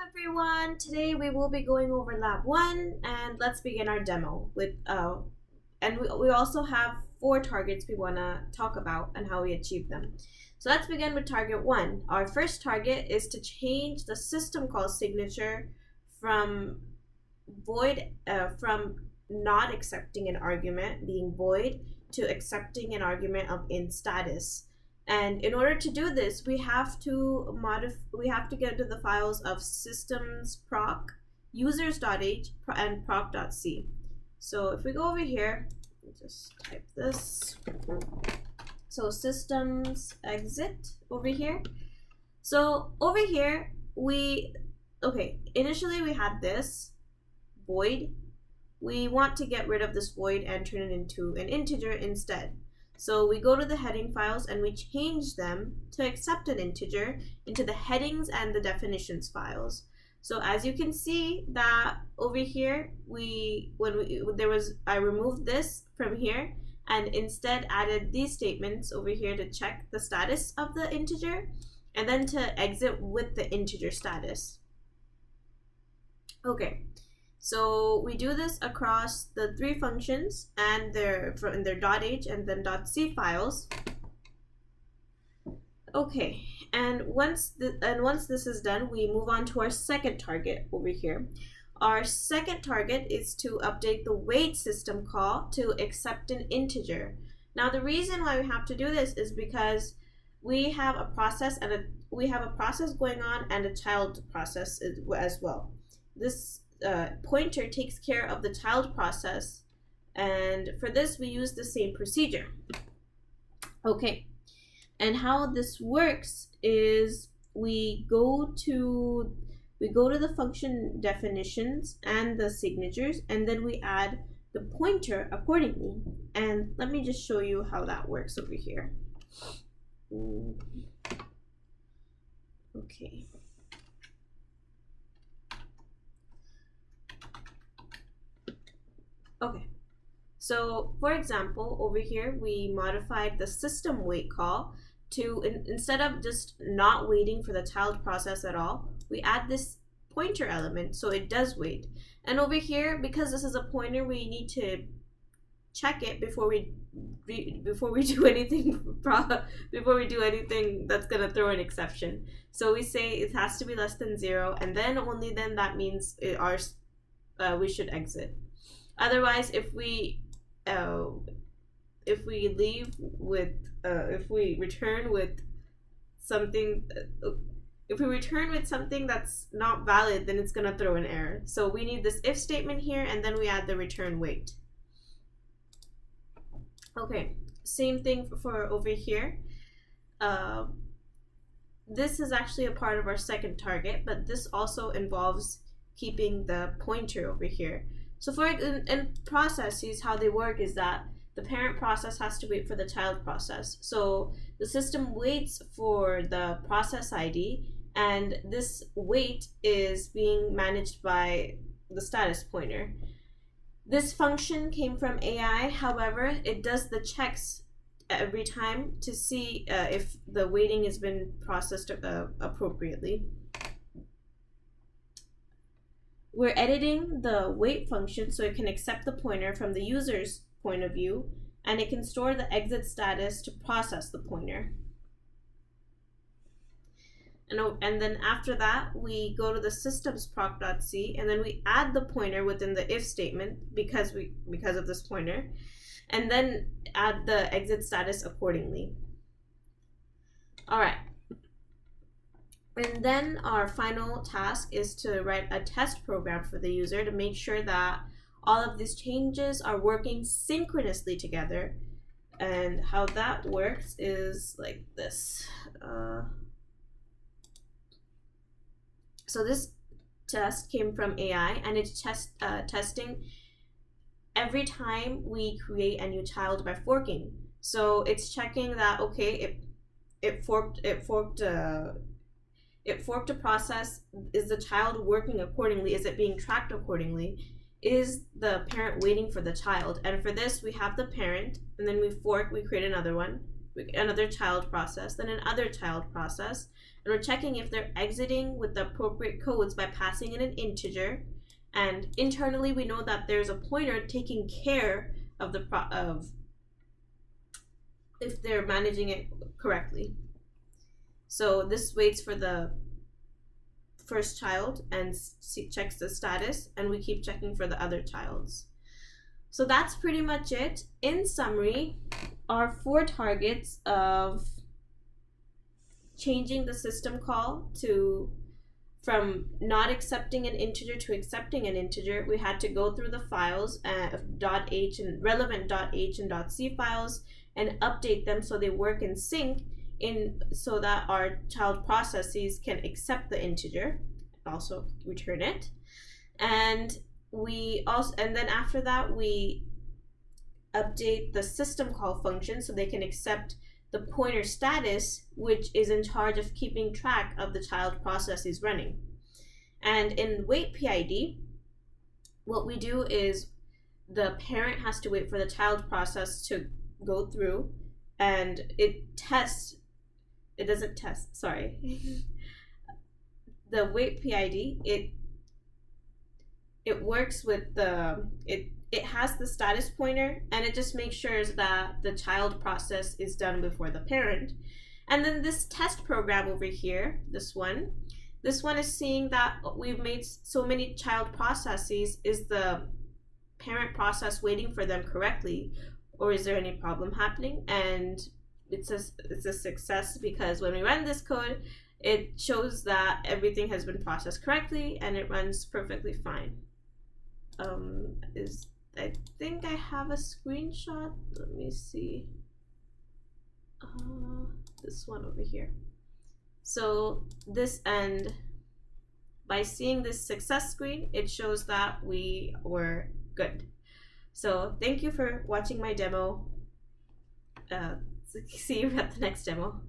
Everyone, today we will be going over lab 1 and let's begin our demo with and we also have 4 targets we want to talk about and how we achieve them. So let's begin with target 1. Our first target is to change the system call signature from from not accepting an argument being void to accepting an argument of in status. And in order to do this, we have to get to the files of systems proc, users.h, and proc.c. So if we go over here, just type this. So systems exit over here. So over here, initially we had this void. We want to get rid of this void and turn it into an integer instead. So we go to the heading files and we change them to accept an integer into the headings and the definitions files. So as you can see that over here, I removed this from here and instead added these statements over here to check the status of the integer and then to exit with the integer status. Okay. So we do this across the 3 functions and their .h and then .c files. Okay, and once this is done, we move on to our second target over here. Our second target is to update the wait system call to accept an integer. Now the reason why we have to do this is because we have a process going on and a child process as well. This pointer takes care of the child process, and for this we use the same procedure. Okay, and how this works is we go to the function definitions and the signatures, and then we add the pointer accordingly. And let me just show you how that works over here. Okay. Okay, so for example, over here we modified the system wait call to, instead of just not waiting for the child process at all, we add this pointer element so it does wait. And over here, because this is a pointer, we need to check it before we do anything that's gonna throw an exception. So we say it has to be less than 0, and then only then that means we should exit. Otherwise, if we return with something that's not valid, then it's gonna throw an error. So we need this if statement here, and then we add the return wait. Okay, same thing for over here. This is actually a part of our second target, but this also involves keeping the pointer over here. So in processes, how they work is that the parent process has to wait for the child process. So the system waits for the process ID, and this wait is being managed by the status pointer. This function came from AI, however, it does the checks every time to see if the waiting has been processed appropriately. We're editing the wait function so it can accept the pointer from the user's point of view, and it can store the exit status to process the pointer. And then after that, we go to the systems proc.c, and then we add the pointer within the if statement because of this pointer, and then add the exit status accordingly. All right. And then our final task is to write a test program for the user to make sure that all of these changes are working synchronously together. And how that works is like this. So this test came from AI, and it's testing every time we create a new child by forking. So it's checking that, okay, it forked a process. Is the child working accordingly? Is it being tracked accordingly? Is the parent waiting for the child? And for this, we have the parent, and then we create another one, another child process, then another child process, And we're checking if they're exiting with the appropriate codes by passing in an integer. And internally, we know that there's a pointer taking care of the of if they're managing it correctly. So this waits for the first child and checks the status, and we keep checking for the other childs. So that's pretty much it. In summary, our 4 targets of changing the system call from not accepting an integer to accepting an integer, we had to go through the files .h and relevant .h and .c files and update them so they work in sync so that our child processes can accept the integer, also return it. And then after that we update the system call function so they can accept the pointer status, which is in charge of keeping track of the child processes running. And in wait PID, what we do is the parent has to wait for the child process to go through, and the wait PID, it works with it has the status pointer, and it just makes sure that the child process is done before the parent. And then this test program over here, this one is seeing that we've made so many child processes. Is the parent process waiting for them correctly, or is there any problem happening? And it's a success, because when we run this code, it shows that everything has been processed correctly and it runs perfectly fine. I think I have a screenshot. Let me see. This one over here. So this end, by seeing this success screen, it shows that we were good. So thank you for watching my demo. See you at the next demo.